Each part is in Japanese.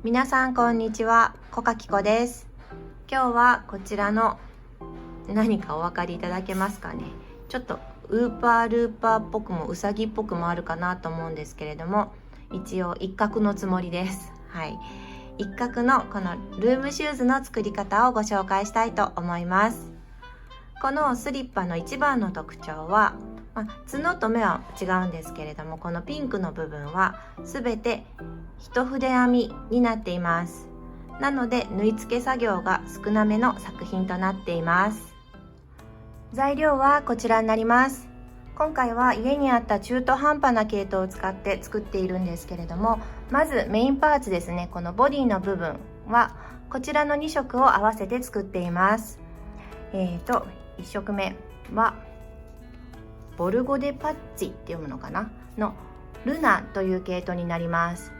皆さんこんにちは、小かきこです。今日はこちらの何かお分かりいただけますかね。ちょっとウーパールーパーっぽくもうさぎっぽくもあるかなと思うんですけれども、一応一角のつもりです。はい、一角のこのルームシューズの作り方をご紹介したいと思います。このスリッパの一番の特徴は、角と目は違うんですけれども、このピンクの部分はすべて一筆編みになっています。なので縫い付け作業が少なめの作品となっています。材料はこちらになります。今回は家にあった中途半端な毛糸を使って作っているんですけれども、まずメインパーツですね、このボディの部分はこちらの2色を合わせて作っています。1色目はボルゴデパッチって読むのかなのルナという毛糸になります。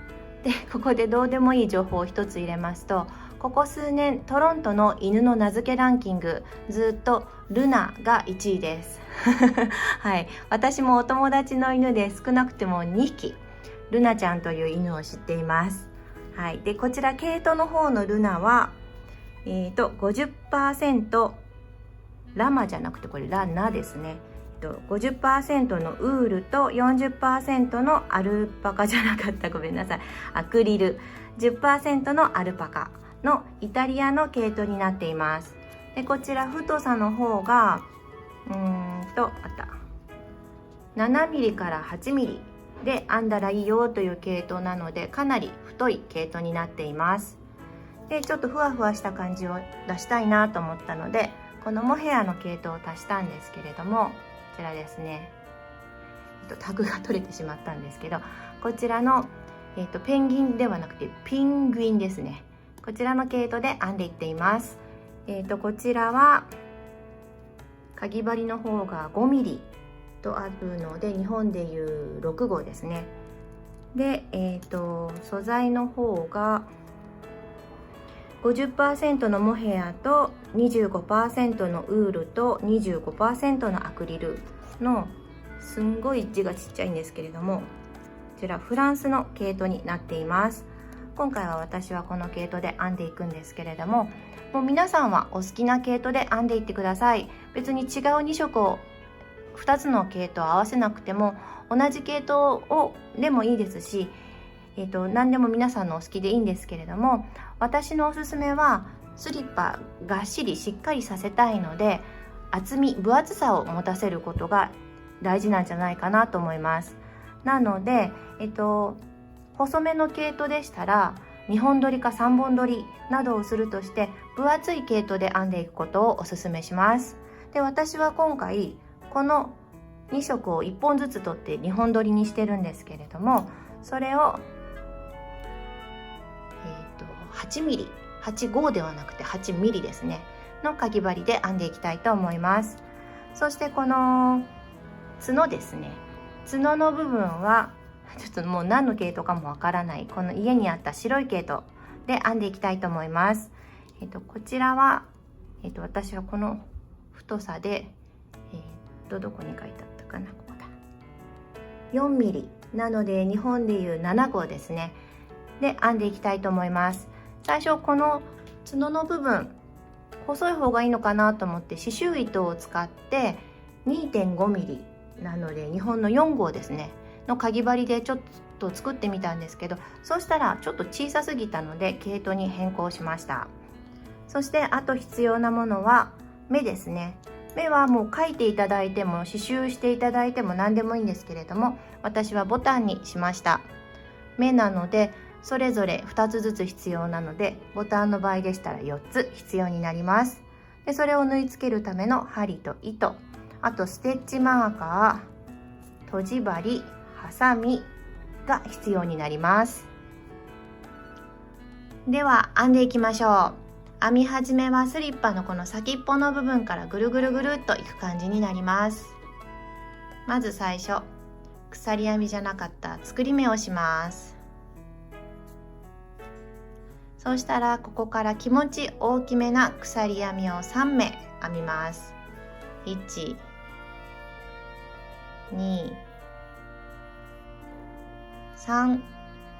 で、ここでどうでもいい情報を一つ入れますと、ここ数年トロントの犬の名付けランキング、ずっとルナが1位ですはい、私もお友達の犬で少なくても2匹ルナちゃんという犬を知っています。はい、でこちら毛糸の方のルナは、50% ラマじゃなくてこれラナですね。50% のウールと 40% のアルパカじゃなかった、ごめんなさい、アクリル、 10% のアルパカのイタリアの毛糸になっています。でこちら太さの方が7ミリから8ミリで編んだらいいよという毛糸なので、かなり太い毛糸になっています。でちょっとふわふわした感じを出したいなと思ったので、このモヘアの毛糸を足したんですけれども、こちらですね、タグが取れてしまったんですけど、こちらの、ペンギンではなくてピングインですね。こちらの毛糸で編んでいっています。こちらはかぎ針の方が5ミリとあるので、日本でいう6号ですね。で、素材の方が 50% のモヘアと 25% のウールと 25% のアクリルの、すんごい字がちっちゃいんですけれども、こちらフランスの毛糸になっています。今回は私はこの毛糸で編んでいくんですけれども、もう皆さんはお好きな毛糸で編んでいってください。別に違う2色を2つの毛糸を合わせなくても、同じ毛糸をでもいいですし、何でも皆さんのお好きでいいんですけれども、私のおすすめはスリッパがっしりしっかりさせたいので、厚み分厚さを持たせることが大事なんじゃないかなと思います。なので、細めの毛糸でしたら2本取りか3本取りなどをするとして、分厚い毛糸で編んでいくことをおすすめします。で私は今回この2色を1本ずつ取って2本取りにしてるんですけれども、それを8ミリ、85ではなくて8ミリですねのかぎ針で編んでいきたいと思います。そしてこの角ですね、角の部分はちょっともう何の毛糸かもわからない、この家にあった白い毛糸で編んでいきたいと思います。こちらは、私はこの太さで、どこに書いてあったかな、ここだ、4ミリなので日本でいう7号ですねで編んでいきたいと思います。最初この角の部分細い方がいいのかなと思って刺繍糸を使って 2.5 ミリなので日本の4号ですねのかぎ針でちょっと作ってみたんですけど、そうしたらちょっと小さすぎたので毛糸に変更しました。そしてあと必要なものは目ですね。目はもう描いていただいても刺繍していただいても何でもいいんですけれども、私はボタンにしました。目なのでそれぞれ2つずつ必要なので、ボタンの場合でしたら4つ必要になります。でそれを縫い付けるための針と糸、あとステッチマーカー、とじ針、ハサミが必要になります。では編んでいきましょう。編み始めはスリッパのこの先っぽの部分からぐるぐるぐるっといく感じになります。まず最初、鎖編みじゃなかった作り目をします。そうしたらここから気持ち大きめな鎖編みを3目編みます。1、2、3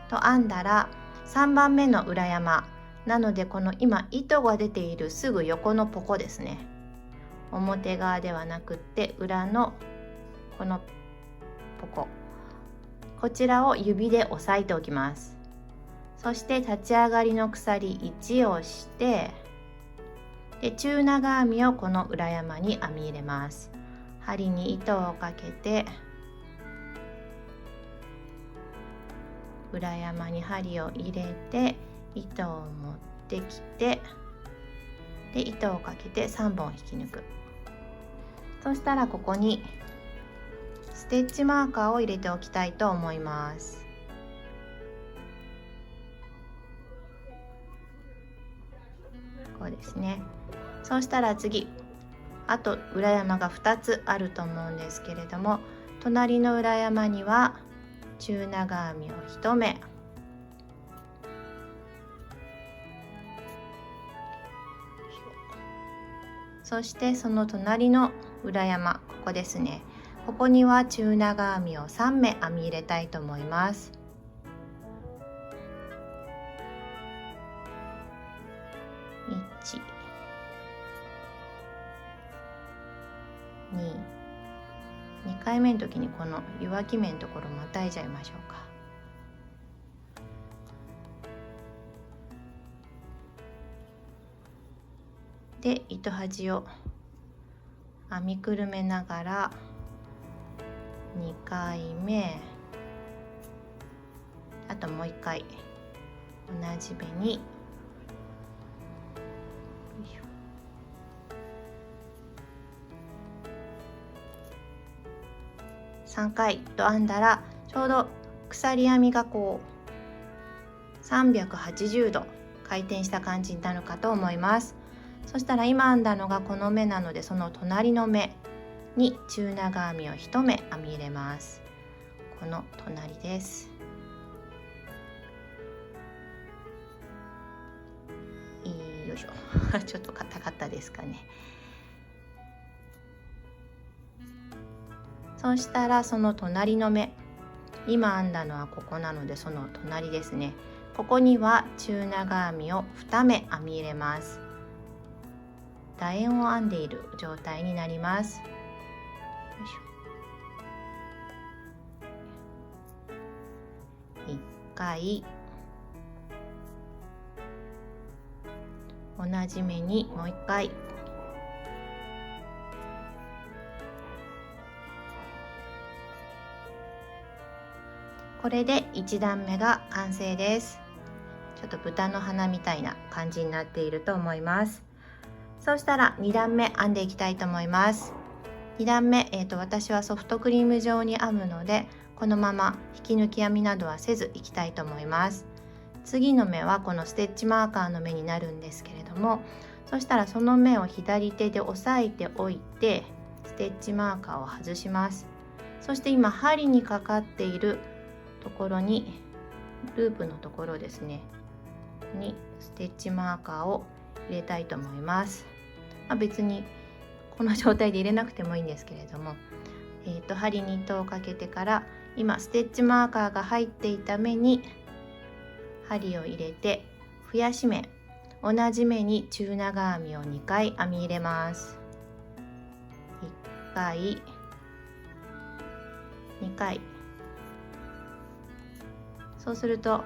と編んだら、3番目の裏山なので、この今糸が出ているすぐ横のポコですね、表側ではなくって裏のこのポコ、こちらを指で押さえておきます。そして立ち上がりの鎖1をして、で中長編みをこの裏山に編み入れます。針に糸をかけて裏山に針を入れて糸を持ってきて、で糸をかけて3本引き抜く。そしたらここにステッチマーカーを入れておきたいと思います。こうですね。そうしたら次、あと裏山が2つあると思うんですけれども、隣の裏山には中長編みを1目、そしてその隣の裏山、ここですね、ここには中長編みを3目編み入れたいと思います。1、2回目の時にこの湯わき目のところまたいじゃいましょうか。で糸端を編みくるめながら2回目、あともう1回同じ目に3回と編んだら、ちょうど鎖編みがこう380度回転した感じになるかと思います。そしたら今編んだのがこの目なので、その隣の目に中長編みを1目編み入れます。この隣です。よいしょちょっと硬かったですかね。そしたらその隣の目、今編んだのはここなのでその隣ですね、ここには中長編みを2目編み入れます。楕円を編んでいる状態になります。よいしょ。1回同じ目にもう1回、これで1段目が完成です。ちょっと豚の鼻みたいな感じになっていると思います。そうしたら2段目編んでいきたいと思います。2段目、私はソフトクリーム状に編むので、このまま引き抜き編みなどはせずいきたいと思います。次の目はこのステッチマーカーの目になるんですけれども、そしたらその目を左手で押さえておいて、ステッチマーカーを外します。そして今針にかかっているところに、ループのところですねにステッチマーカーを入れたいと思います。別にこの状態で入れなくてもいいんですけれども、針に糸をかけてから今ステッチマーカーが入っていた目に針を入れて、増やし目、同じ目に中長編みを2回編み入れます。1回2回、そうすると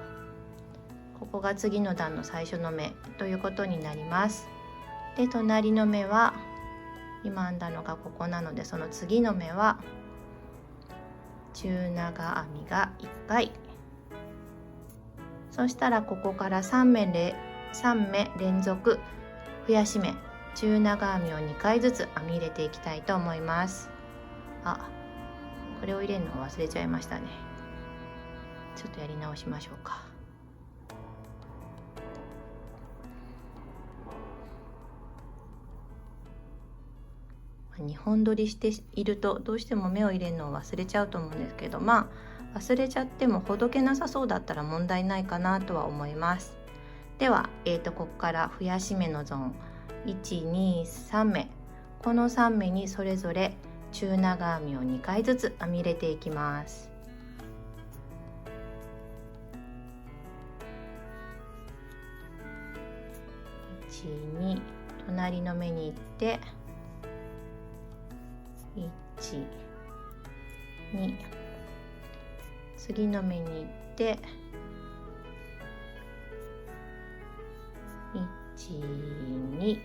ここが次の段の最初の目ということになります。で隣の目は今編んだのがここなので、その次の目は中長編みが1回、そしたらここから3目連続増やし目、中長編みを2回ずつ編み入れていきたいと思います。これを入れるのを忘れちゃいましたね。ちょっとやり直しましょうか。2本取りしているとどうしても目を入れるのを忘れちゃうと思うんですけど、忘れちゃってもほどけなさそうだったら問題ないかなとは思います。では、ここから増やし目のゾーン1、2、3目、この3目にそれぞれ中長編みを2回ずつ編み入れていきます。2隣の目に行って1、2次の目に行って1、2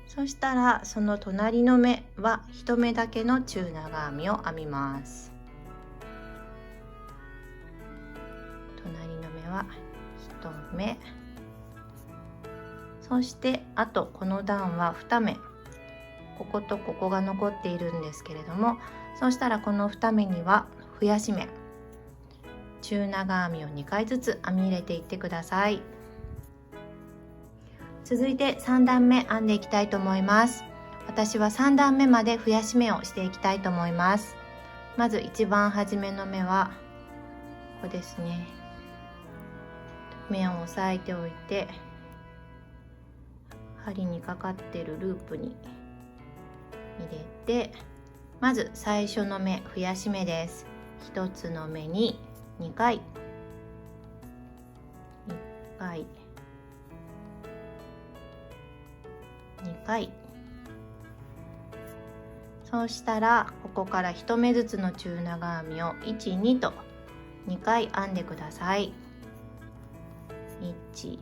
そしたらその隣の目は1目だけの中長編みを編みます。隣の目は1目、そしてあとこの段は2目、こことここが残っているんですけれども、そしたらこの2目には増やし目、中長編みを2回ずつ編み入れていってください。続いて3段目編んでいきたいと思います。私は3段目まで増やし目をしていきたいと思います。まず一番初めの目はここですね。目を押さえておいて、針にかかっているループに入れて、まず最初の目増やし目です。1つの目に2回、1回、2回、そうしたらここから1目ずつの中長編みを1、2と2回編んでください。1、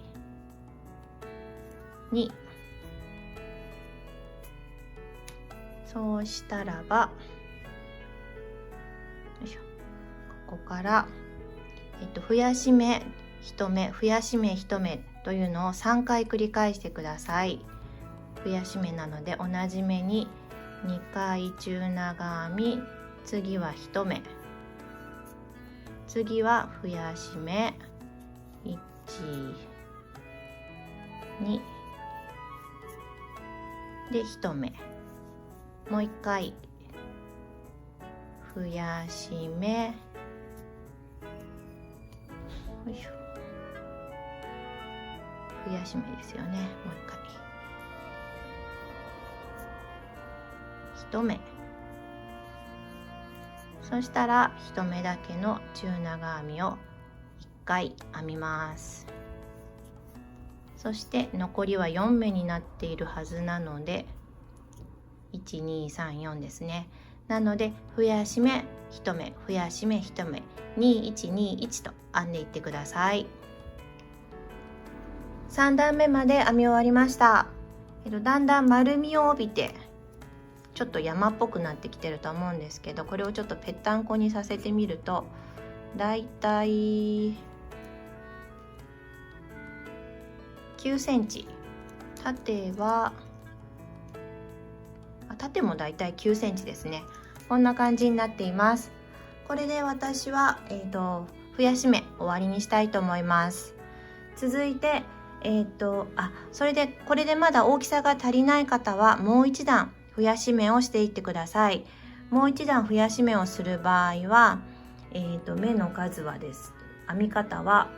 2、そうしたらば、よいしょ、ここから増やし目1目、増やし目1目というのを3回繰り返してください。増やし目なので同じ目に2回中長編み、次は1目、次は増やし目1、2で1目、もう1回増やし目、よいしょ、増やし目ですよね。もう1回1目、そしたら1目だけの中長編みを1回編みます。そして残りは4目になっているはずなので、1、2、3、4ですね。なので増やし目1目、増やし目1目、2、1、2、1と編んでいってください。3段目まで編み終わりました。だんだん丸みを帯びてちょっと山っぽくなってきてると思うんですけど、これをちょっとぺったんこにさせてみると、だいたい9センチ、縦もだいたい9センチですね。こんな感じになっています。これで私は、増やし目終わりにしたいと思います。続いてそれでこれでまだ大きさが足りない方はもう一段増やし目をしていってください。もう一段増やし目をする場合は、目の数は編み方は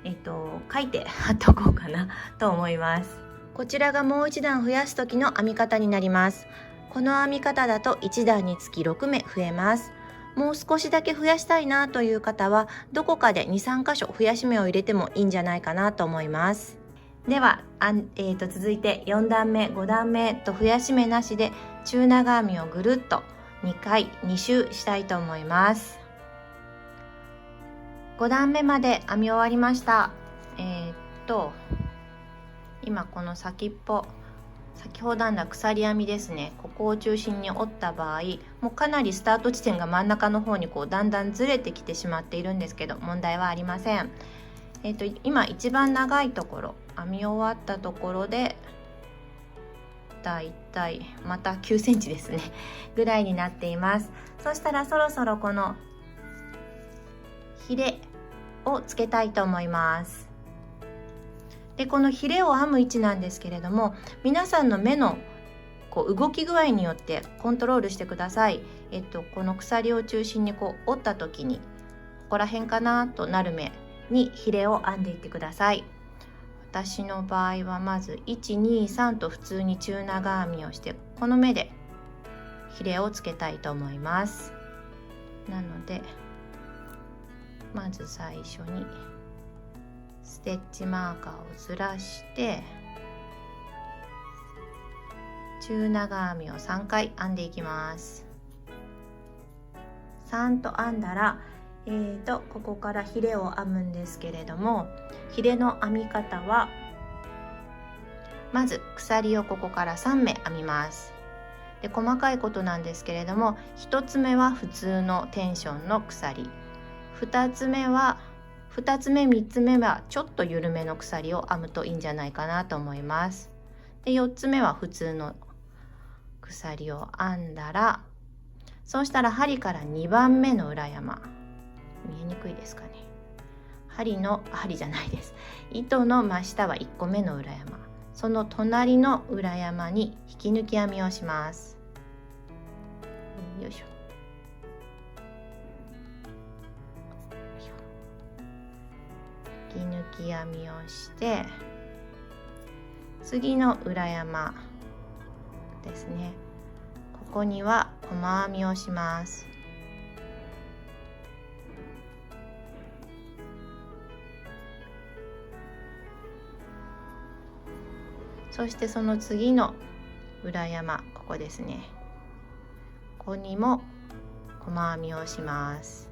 書いて貼っとこうかなと思います。こちらがもう一段増やす時の編み方になります。この編み方だと1段につき6目増えます。もう少しだけ増やしたいなという方はどこかで 2,3 箇所増やし目を入れてもいいんじゃないかなと思います。では続いて4段目5段目と増やし目なしで中長編みをぐるっと2回2周したいと思います。5段目まで編み終わりました。今この先っぽ、先ほど編んだ鎖編みですね、ここを中心に折った場合、もうかなりスタート地点が真ん中の方にだんだんずれてきてしまっているんですけど、問題はありません。今一番長いところ、編み終わったところでだいたいまた9センチですねぐらいになっています。そしたらそろそろこのヒレをつけたいと思います。でこのヒレを編む位置なんですけれども、皆さんの目の動き具合によってコントロールしてください。この鎖を中心に折った時にここら辺かなとなる目にヒレを編んでいってください。私の場合はまず1、2、3と普通に中長編みをして、この目でヒレをつけたいと思います。なのでまず最初にステッチマーカーをずらして中長編みを3回編んでいきます。3と編んだら、ここからヒレを編むんですけれども、ヒレの編み方はまず鎖をここから3目編みます。で、細かいことなんですけれども、1つ目は普通のテンションの鎖、2つ目3つ目はちょっと緩めの鎖を編むといいんじゃないかなと思います。で、4つ目は普通の鎖を編んだら、そうしたら針から2番目の裏山、見えにくいですかね。針じゃないです。糸の真下は1個目の裏山、その隣の裏山に引き抜き編みをします。よいしょ。引き抜き編みをして、次の裏山ですね。ここには細編みをします。そしてその次の裏山、ここですね。ここにも細編みをします。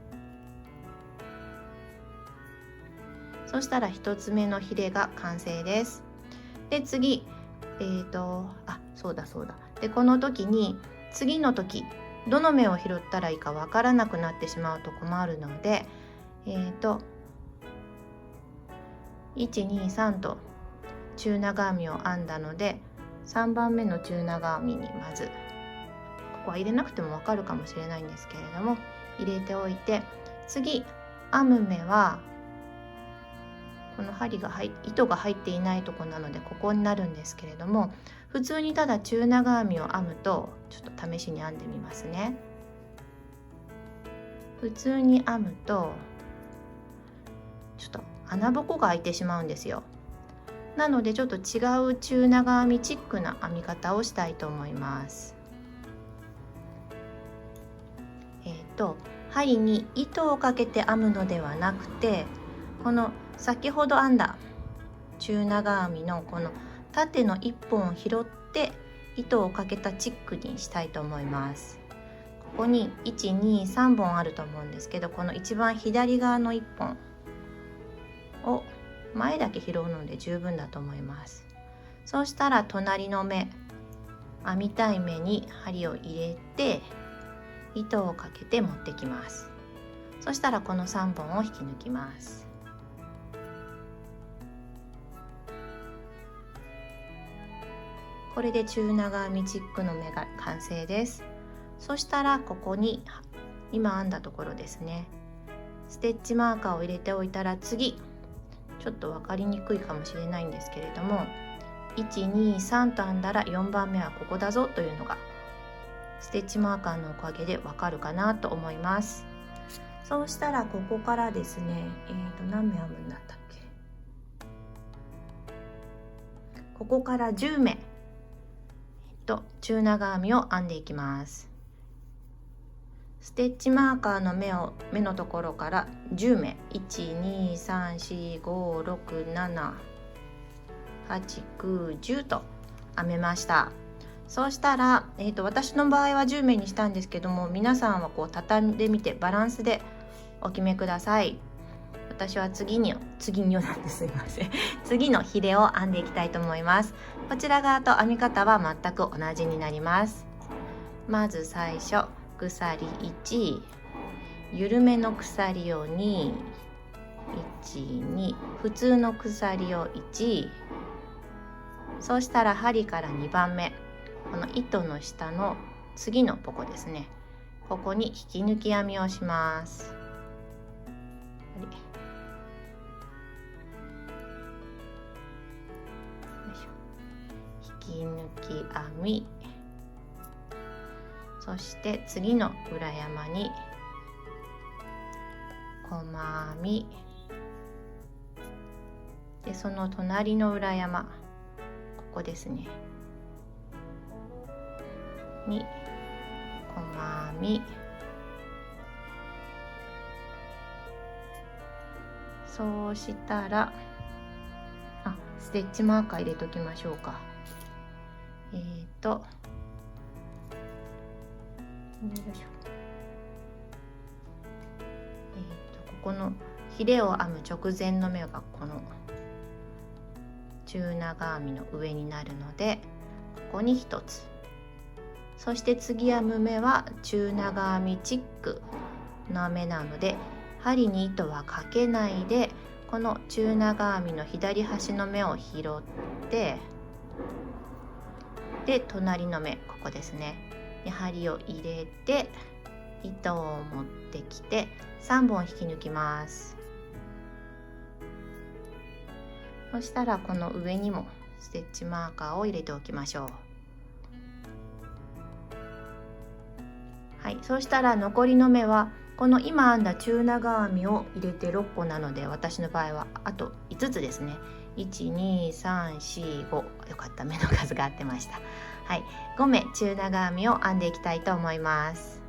そしたら1つ目のヒレが完成です。で、次そうだ。で、この時に次の時どの目を拾ったらいいかわからなくなってしまうと困るので、1、2、3と中長編みを編んだので、3番目の中長編みにまず、ここは入れなくてもわかるかもしれないんですけれども、入れておいて、次編む目はこの糸が入っていないとこなので、ここになるんですけれども、普通にただ中長編みを編むと、ちょっと試しに編んでみますね。普通に編むとちょっと穴ぼこが開いてしまうんですよ。なのでちょっと違う中長編みチックな編み方をしたいと思います。針に糸をかけて編むのではなくて、この先ほど編んだ中長編みのこの縦の1本を拾って糸をかけたチックにしたいと思います。ここに1、2、3本あると思うんですけど、この一番左側の1本を前だけ拾うので十分だと思います。そうしたら隣の目、編みたい目に針を入れて糸をかけて持ってきます。そしたらこの3本を引き抜きます。これで中長編みチックの目が完成です。そしたらここに今編んだところですね、ステッチマーカーを入れておいたら、次ちょっと分かりにくいかもしれないんですけれども、1、2、3と編んだら4番目はここだぞというのがステッチマーカーのおかげで分かるかなと思います。そうしたらここからですね、何目編むんだったっけ。ここから10目中長編みを編んでいきます。ステッチマーカーの目のところから10目、1、2、3、4、5、6、7、8、9、10と編めました。そうしたら、私の場合は10目にしたんですけども、皆さんはこう畳んでみてバランスでお決めください。私は次のヒレを編んでいきたいと思います。こちら側と編み方は全く同じになります。まず最初、鎖1、緩めの鎖を2、1、2、普通の鎖を1、そうしたら針から2番目、この糸の下の次のポコですね、ここに引き抜き編みをします。引き抜き編み、そして次の裏山に細編みで、その隣の裏山、ここですねに細編み、そうしたらステッチマーカー入れときましょうか。よいしょ。ここのヒレを編む直前の目がこの中長編みの上になるので、ここに1つ、そして次編む目は中長編みチックの目なので、針に糸はかけないで、この中長編みの左端の目を拾って、で隣の目、ここですねに針を入れて糸を持ってきて3本引き抜きます。そしたらこの上にもステッチマーカーを入れておきましょう。はい、そうしたら残りの目はこの今編んだ中長編みを入れて6個なので、私の場合はあと5つですね。12345、よかった、目の数が合ってました。はい、5目中長編みを編んでいきたいと思います。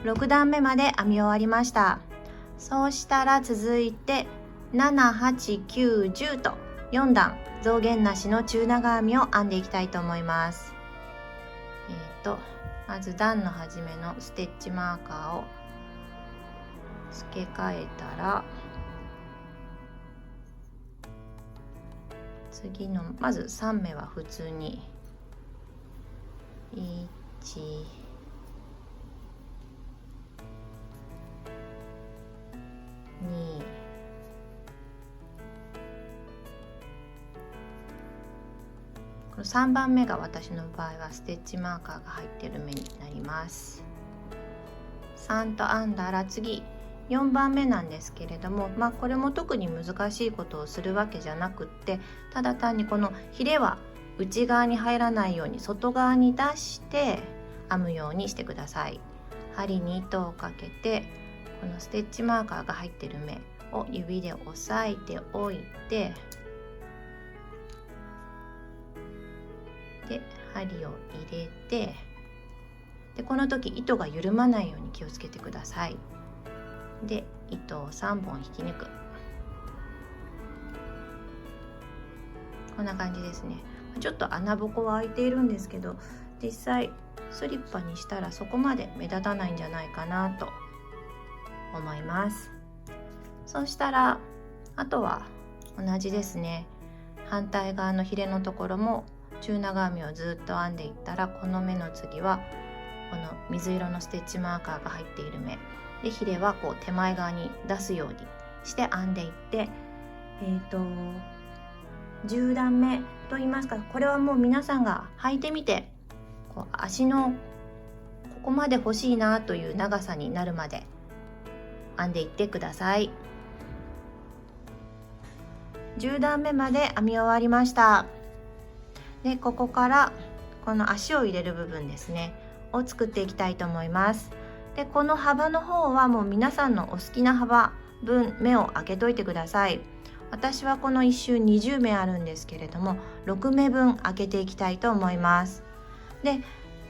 6段目まで編み終わりました。そうしたら続いて7、8、9、10と4段増減なしの中長編みを編んでいきたいと思います。まず段の初めのステッチマーカーを付け替えたら、次のまず3目は普通に1、2、この3番目が私の場合はステッチマーカーが入っている目になります。3と編んだら次4番目なんですけれども、これも特に難しいことをするわけじゃなくって、ただ単にこのヒレは内側に入らないように外側に出して編むようにしてください。針に糸をかけて、このステッチマーカーが入っている目を指で押さえておいて、で針を入れて、でこの時糸が緩まないように気をつけてください。で糸を3本引き抜く、こんな感じですね。ちょっと穴ぼこは開いているんですけど、実際スリッパにしたらそこまで目立たないんじゃないかなと思います。そしたらあとは同じですね。反対側のヒレのところも中長編みをずっと編んでいったら、この目の次はこの水色のステッチマーカーが入っている目で、ヒレはこう手前側に出すようにして編んでいって、10段目と言いますか、これはもう皆さんが履いてみて、こう足のここまで欲しいなという長さになるまで編んでいってください。10段目まで編み終わりました。でここからこの足を入れる部分ですねを作っていきたいと思います。でこの幅の方はもう皆さんのお好きな幅分目を開けといてください。私はこの1周20目あるんですけれども、6目分開けていきたいと思います。で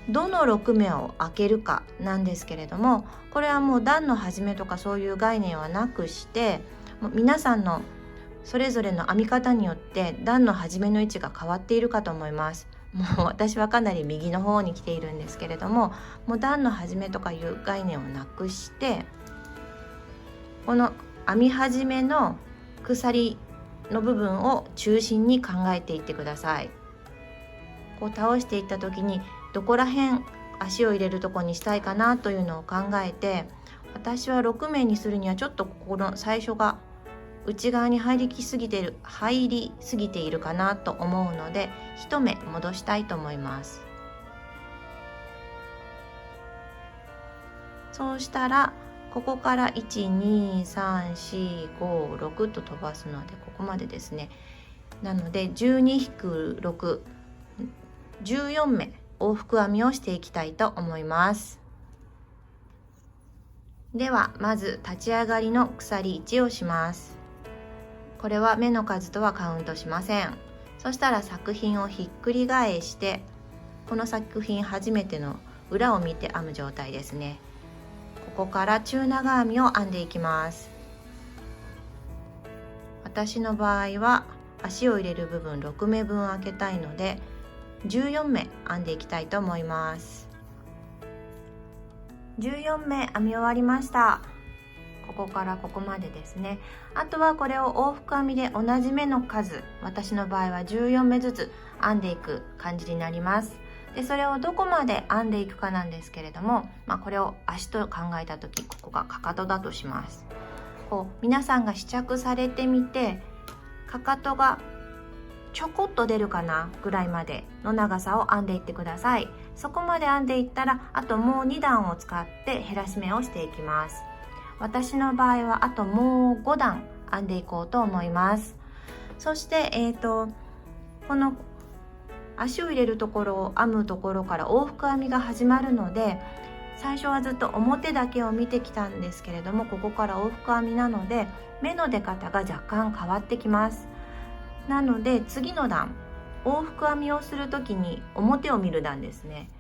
どの6目を開けるかなんですけれども、これはもう段の始めとかそういう概念はなくして、もう皆さんのそれぞれの編み方によって段の始めの位置が変わっているかと思います。もう私はかなり右の方に来ているんですけれども、もう段の始めとかいう概念をなくして、この編み始めの鎖の部分を中心に考えていってください。こう倒していった時にどこら辺足を入れるとこにしたいかなというのを考えて、私は6目にするにはちょっとここの最初が内側に入りすぎているかなと思うので、1目戻したいと思います。そうしたらここから12345と飛ばすので、ここまでですね。なので12-6、14目往復編みをしていきたいと思います。ではまず立ち上がりの鎖1をします。これは目の数とはカウントしません。そしたら作品をひっくり返して、この作品初めての裏を見て編む状態ですね。ここから中長編みを編んでいきます。私の場合は足を入れる部分6目分開けたいので14目編んでいきたいと思います。14目編み終わりました。ここからここまでですね。あとはこれを往復編みで同じ目の数、私の場合は14目ずつ編んでいく感じになります。でそれをどこまで編んでいくかなんですけれども、これを足と考えた時、ここがかかとだとします。こう皆さんが試着されてみて、かかとがちょこっと出るかなぐらいまでの長さを編んでいってください。そこまで編んでいったら、あともう2段を使って減らし目をしていきます。私の場合はあともう5段編んでいこうと思います。そしてこの足を入れるところを編むところから往復編みが始まるので、最初はずっと表だけを見てきたんですけれども、ここから往復編みなので目の出方が若干変わってきます。なので次の段、往復編みをする時に表を見る段ですね。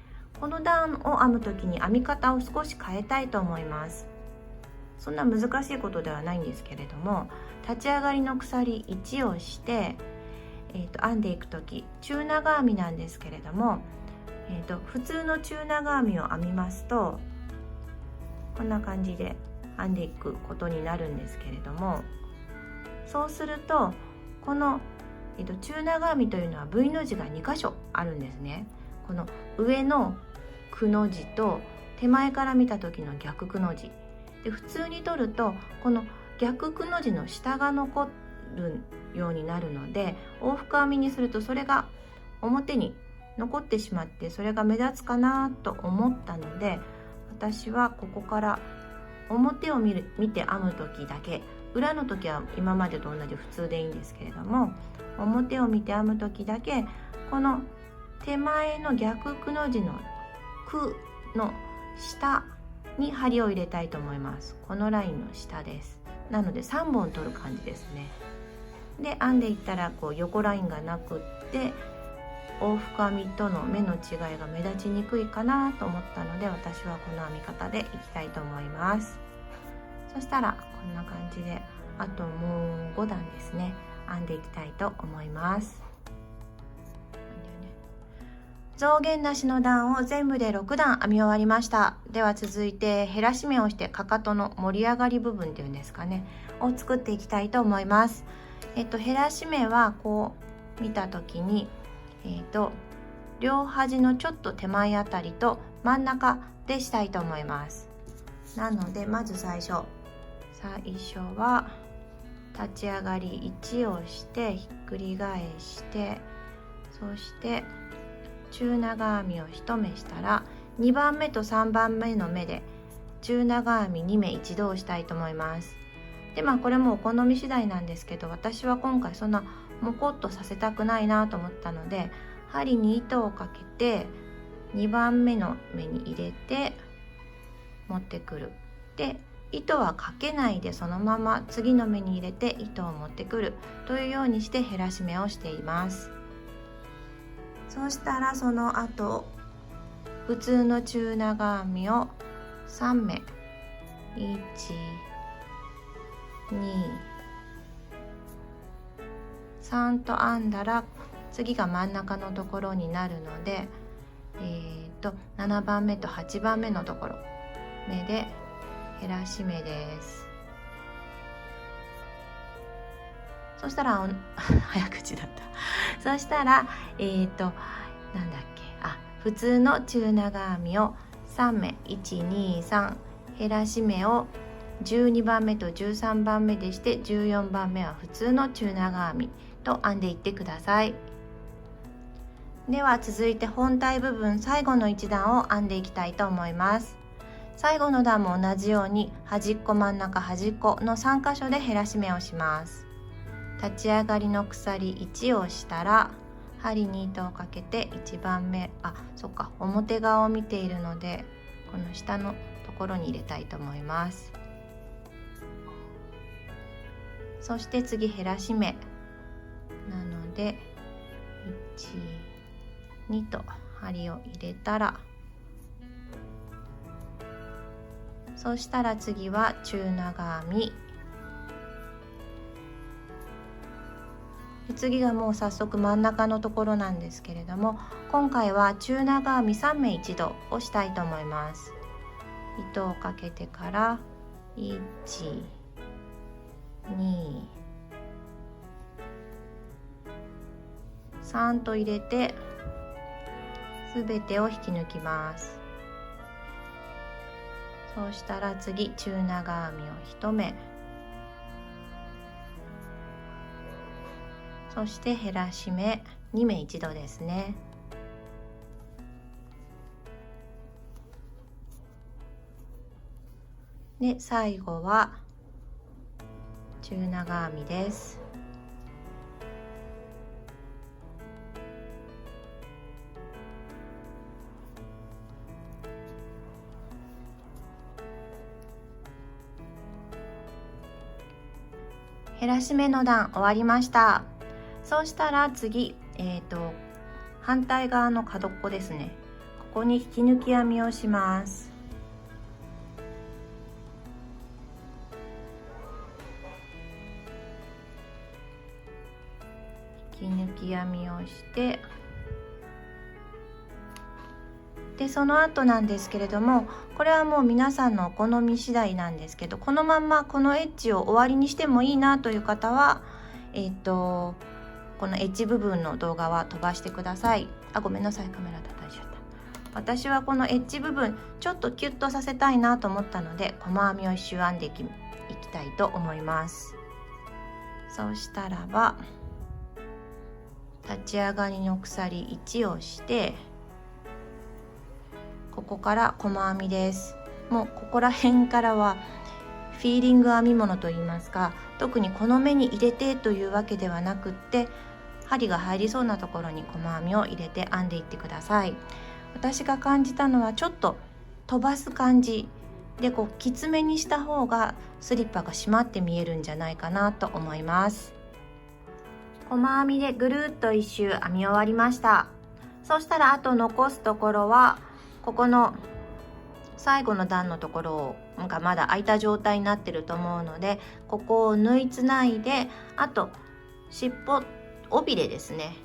この段を編む時に編み方を少し変えたいと思います。そんな難しいことではないんですけれども、立ち上がりの鎖1をして、編んでいく時中長編みなんですけれども、普通の中長編みを編みますとこんな感じで編んでいくことになるんですけれども、そうするとこの、中長編みというのは V の字が2箇所あるんですね。この上のくの字と手前から見た時の逆くの字で、普通に取るとこの逆くの字の下が残るようになるので、往復編みにするとそれが表に残ってしまって、それが目立つかなと思ったので、私はここから表を見て編む時だけ、裏の時は今までと同じ普通でいいんですけれども、表を見て編む時だけこの手前の逆くの字のくの下に針を入れたいと思います。このラインの下です。なので3本取る感じですね。で編んでいったらこう横ラインがなくって往復編みとの目の違いが目立ちにくいかなと思ったので、私はこの編み方でいきたいと思います。そしたらこんな感じであともう5段ですね、編んでいきたいと思います。増減なしの段を全部で6段編み終わりました。では続いて減らし目をしてかかとの盛り上がり部分っていうんですかねを作っていきたいと思います。減らし目はこう見た時に両端のちょっと手前あたりと真ん中でしたいと思います。なのでまず最初は立ち上がり1をしてひっくり返して、そして中長編みを1目したら2番目と3番目の目で中長編み2目一度をしたいと思います。でこれもお好み次第なんですけど、私は今回そんなモコっとさせたくないなと思ったので、針に糸をかけて2番目の目に入れて持ってくる。で糸はかけないでそのまま次の目に入れて糸を持ってくるというようにして減らし目をしています。そうしたらその後普通の中長編みを3目1、2、3と編んだら次が真ん中のところになるので、7番目と8番目のところ目で減らし目です。そしたら早口だったそしたらなんだっけ、普通の中長編みを3目123減らし目を12番目と13番目でして、14番目は普通の中長編みと編んでいってください。では続いて本体部分最後の1段を編んでいきたいと思います。最後の段も同じように端っこ真ん中端っこの3箇所で減らし目をします。立ち上がりの鎖1をしたら針に糸をかけて1番目、表側を見ているのでこの下のところに入れたいと思います。そして次減らし目なので1、2と針を入れたら、そしたら次は中長編みで次がもう早速真ん中のところなんですけれども、今回は中長編み3目一度をしたいと思います。糸をかけてから1、2、3と入れてすべてを引き抜きます。そうしたら次中長編みを1目、そして減らし目2目一度ですね。で最後は中長編みです。減らし目の段終わりました。そうしたら次、反対側の角っこですね、ここに引き抜き編みをします。引き抜き編みをして、でその後なんですけれども、これはもう皆さんのお好み次第なんですけど、このまんまこのエッジを終わりにしてもいいなという方はこのエッジ部分の動画は飛ばしてください。あ、ごめんなさい、カメラ叩いちゃった。私はこのエッジ部分ちょっとキュッとさせたいなと思ったので、細編みを一周編んでいきたいと思います。そうしたらば立ち上がりの鎖1をして、ここから細編みです。もうここら辺からはフィーリング編み物といいますか、特にこの目に入れてというわけではなくって、針が入りそうなところに細編みを入れて編んでいってください。私が感じたのはちょっと飛ばす感じで、こうきつめにした方がスリッパが締まって見えるんじゃないかなと思います。細編みでぐるっと一周編み終わりました。そしたらあと残すところはここの最後の段のところがまだ空いた状態になってると思うので、ここを縫いつないで、あと尻尾尾びれですね、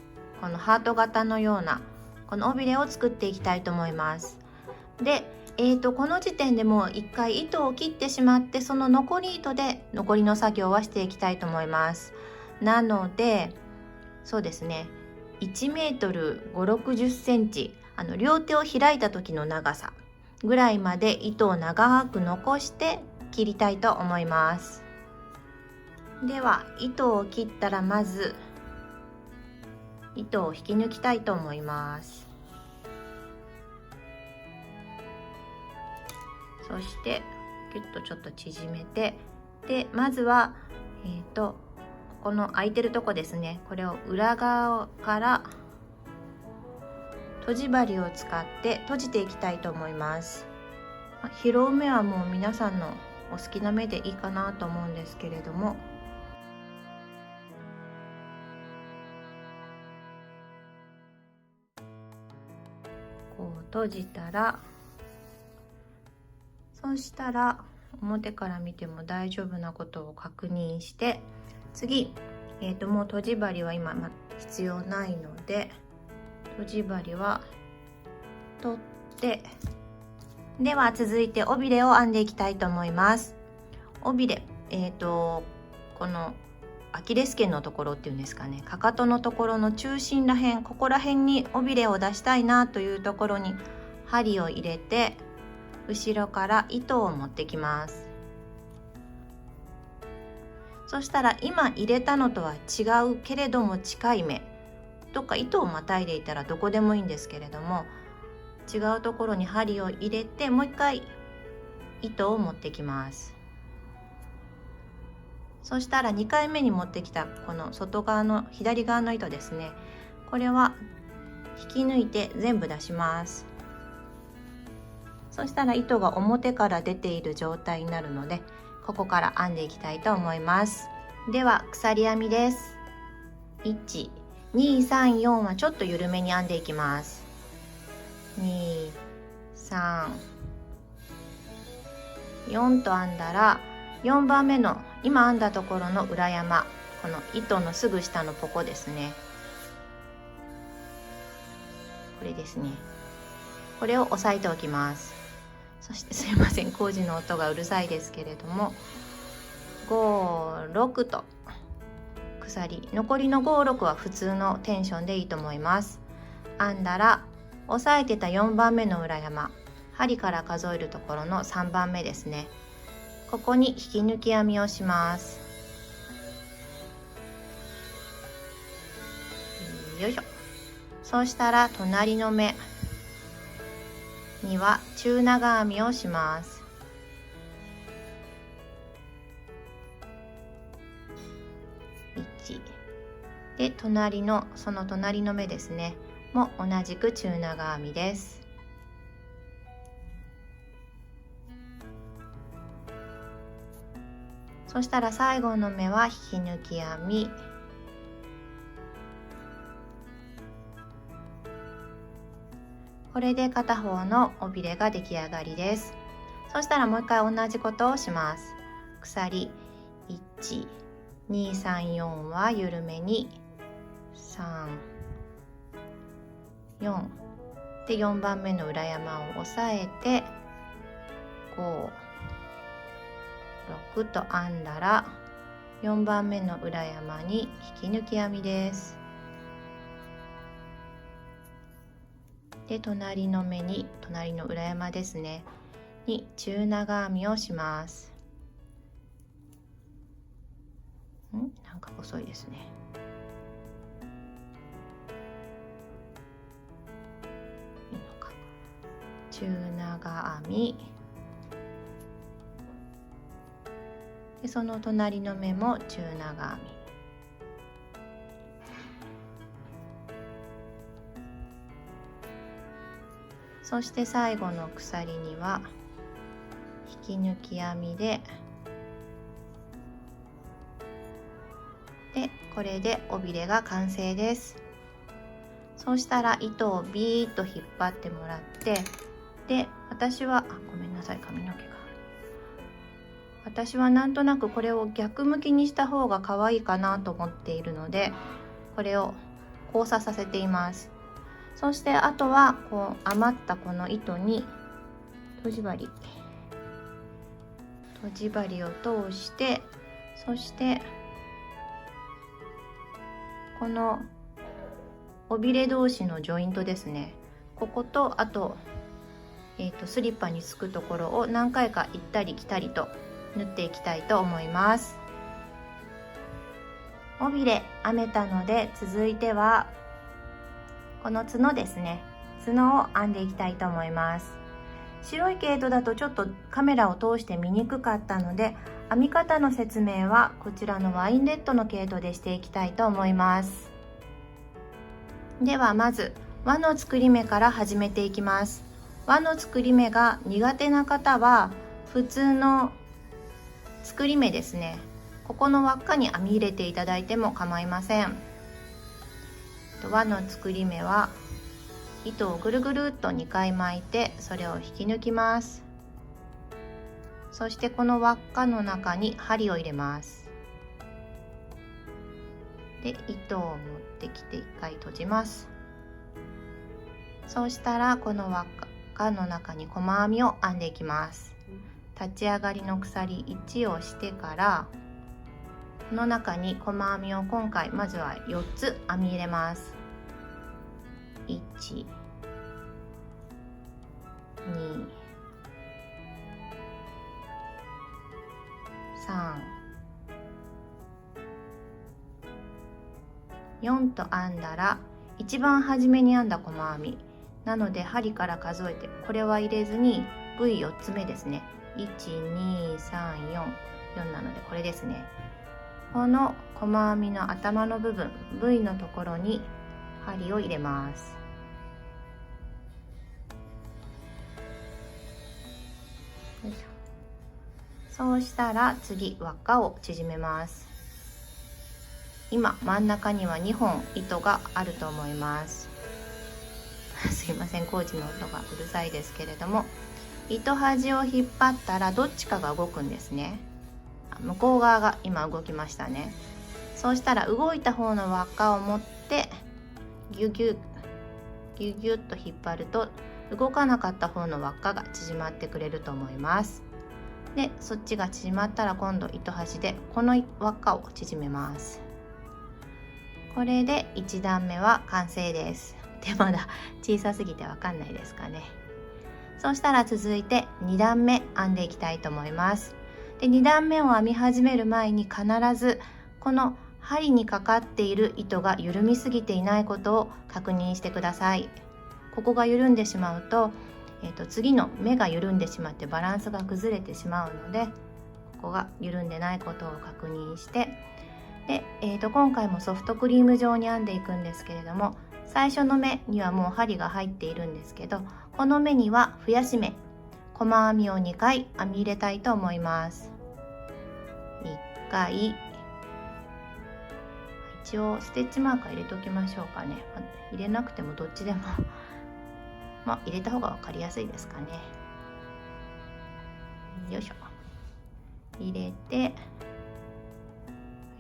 このハート型のようなこの尾びれを作っていきたいと思います。で、この時点でもう一回糸を切ってしまって、その残り糸で残りの作業はしていきたいと思います。なのでそうですね、1メートル5、60センチ、両手を開いた時の長さぐらいまで糸を長く残して切りたいと思います。では糸を切ったらまず糸を引き抜きたいと思います。そしてギュッとちょっと縮めて、でまずはここの空いてるとこですね、これを裏側からとじ針を使って閉じていきたいと思います。拾う目はもう皆さんのお好きな目でいいかなと思うんですけれども、こう閉じたら、そしたら表から見ても大丈夫なことを確認して、次、もう閉じ針は今、必要ないので閉じ針は取って、では続いて尾びれを編んでいきたいと思います。尾びれ、このアキレス腱のところっていうんですかね、かかとのところの中心らへん、ここら辺に尾びれを出したいなというところに針を入れて、後ろから糸を持ってきます。そしたら今入れたのとは違うけれども近い目、どっか糸をまたいでいたらどこでもいいんですけれども、違うところに針を入れてもう一回糸を持ってきます。そしたら2回目に持ってきたこの外側の左側の糸ですね、これは引き抜いて全部出します。そしたら糸が表から出ている状態になるので、ここから編んでいきたいと思います。では鎖編みです。1、2、3、4はちょっと緩めに編んでいきます。2、3、4と編んだら、4番目の今編んだところの裏山、この糸のすぐ下のポコですね。これですね。これを押さえておきます。そしてすいません、工事の音がうるさいですけれども、5、6と鎖、残りの5、6は普通のテンションでいいと思います。編んだら押さえてた4番目の裏山、針から数えるところの3番目ですね。ここに引き抜き編みをします。よいしょ。そうしたら隣の目には中長編みをします。1で、その隣の目ですねも同じく中長編みです。そしたら最後の目は引き抜き編み、これで片方の尾びれが出来上がりです。そしたらもう一回同じことをします。鎖1、2、3、4は緩めに3、4で4番目の裏山を押さえて5、6と編んだら4番目の裏山に引き抜き編みです。で、隣の目に隣の裏山ですねに中長編みをします。なんか遅いですね。いいのか。中長編みで、その隣の目も中長編み。そして最後の鎖には引き抜き編みで、これで尾びれが完成です。そうしたら糸をビーッと引っ張ってもらって、で、私はごめんなさい、髪の毛が私はなんとなくこれを逆向きにした方が可愛いかなと思っているので、これを交差させています。そしてあとはこう余ったこの糸にとじ針を通して、そしてこの尾びれ同士のジョイントですね、こことあと、スリッパにつくところを何回か行ったり来たりと縫っていきたいと思います。尾びれ編めたので、続いてはこの角ですね、角を編んでいきたいと思います。白い毛糸だとちょっとカメラを通して見にくかったので、編み方の説明はこちらのワインレッドの毛糸でしていきたいと思います。ではまず輪の作り目から始めていきます。輪の作り目が苦手な方は普通の作り目ですね、ここの輪っかに編み入れていただいても構いません。輪の作り目は糸をぐるぐるっと2回巻いて、それを引き抜きます。そしてこの輪っかの中に針を入れます。で、糸を持ってきて1回閉じます。そうしたらこの輪っかの中に細編みを編んでいきます。立ち上がりの鎖1をしてから、この中に細編みを今回まずは4つ編み入れます。1、2、3、4と編んだら、一番初めに編んだ細編みなので針から数えて、これは入れずに V4 つ目ですね、1、2、3、4、4なのでこれですね。この細編みの頭の部分 V のところに針を入れます。よいしょ。そうしたら次輪っかを縮めます。今真ん中には2本糸があると思いますすいません、工事の音がうるさいですけれども、糸端を引っ張ったらどっちかが動くんですね。向こう側が今動きましたね。そうしたら動いた方の輪っかを持ってギュギュギュギュッと引っ張ると動かなかった方の輪っかが縮まってくれると思います。でそっちが縮まったら今度糸端でこの輪っかを縮めます。これで1段目は完成です。でまだ小さすぎてわかんないですかね。そうしたら続いて2段目編んでいきたいと思います。で2段目を編み始める前に必ずこの針にかかっている糸が緩みすぎていないことを確認してください。ここが緩んでしまうと、次の目が緩んでしまってバランスが崩れてしまうので、ここが緩んでないことを確認して、で、今回もソフトクリーム状に編んでいくんですけれども、最初の目にはもう針が入っているんですけど、この目には増やし目、細編みを2回編み入れたいと思います。1回、一応ステッチマーカー入れておきましょうかね。入れなくてもどっちでも入れた方が分かりやすいですかね。よいしょ。入れて、よ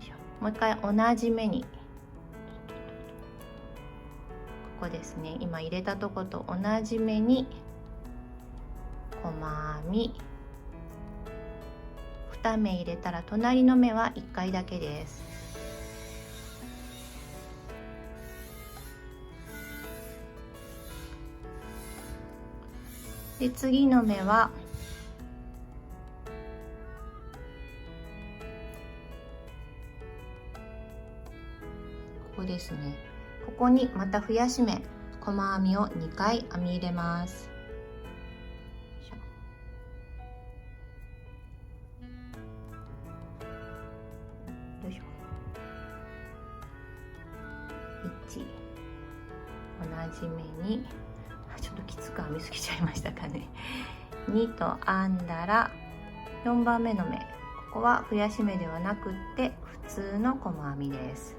いしょ。もう一回同じ目に、ここですね。今入れたとこと同じ目に細編み。2目入れたら隣の目は1回だけです。で次の目はここですね。ここにまた増やし目、細編みを2回編み入れます。よいしょ。1、同じ目にちょっときつく編みすぎちゃいましたかね。2と編んだら4番目の目、ここは増やし目ではなくって普通の細編みです。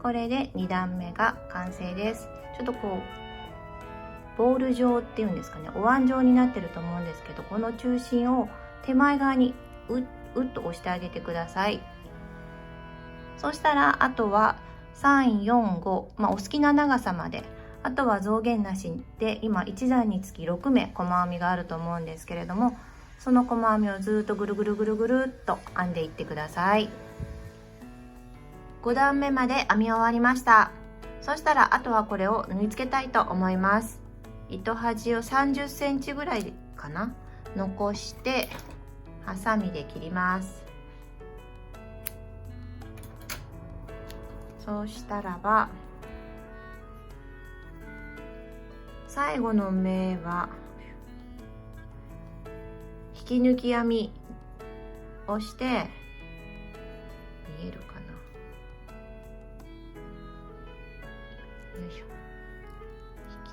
これで2段目が完成です。ちょっとこうボール状っていうんですかね、お椀状になってると思うんですけど、この中心を手前側にうっと押してあげてください。そしたらあとは3、4、5、お好きな長さまで、あとは増減なしで今1段につき6目細編みがあると思うんですけれども、その細編みをずっとぐるぐるぐるぐるっと編んでいってください。5段目まで編み終わりました。そしたらあとはこれを縫い付けたいと思います。糸端を30センチぐらいかな、残してハサミで切ります。そうしたらば最後の目は引き抜き編みをして、見えるかな、よいしょ。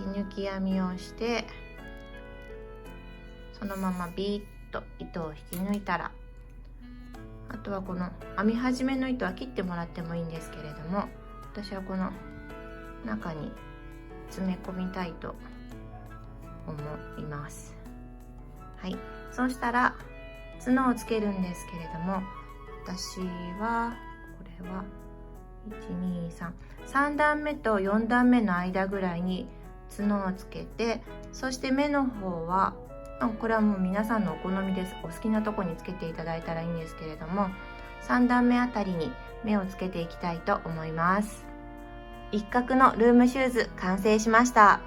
引き抜き編みをして、そのままビーッと糸を引き抜いたら、あとはこの編み始めの糸は切ってもらってもいいんですけれども、私はこの中に詰め込みたいと思います。はい、そうしたら角をつけるんですけれども、私はこれは3段目と4段目の間ぐらいに角をつけて、そして目の方はこれはもう皆さんのお好みです。お好きなとこにつけていただいたらいいんですけれども、3段目あたりに目をつけていきたいと思います。一角のルームシューズ完成しました。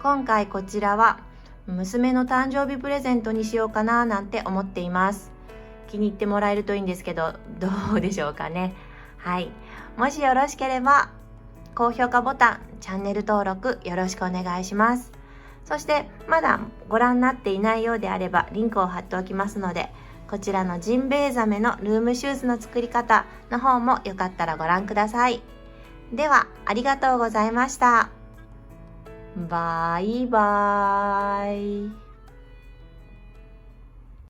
今回こちらは娘の誕生日プレゼントにしようかななんて思っています。気に入ってもらえるといいんですけど、どうでしょうかね。はい、もしよろしければ高評価ボタン、チャンネル登録よろしくお願いします。そしてまだご覧になっていないようであればリンクを貼っておきますので、こちらのジンベエザメのルームシューズの作り方の方もよかったらご覧ください。ではありがとうございました。バイバーイ。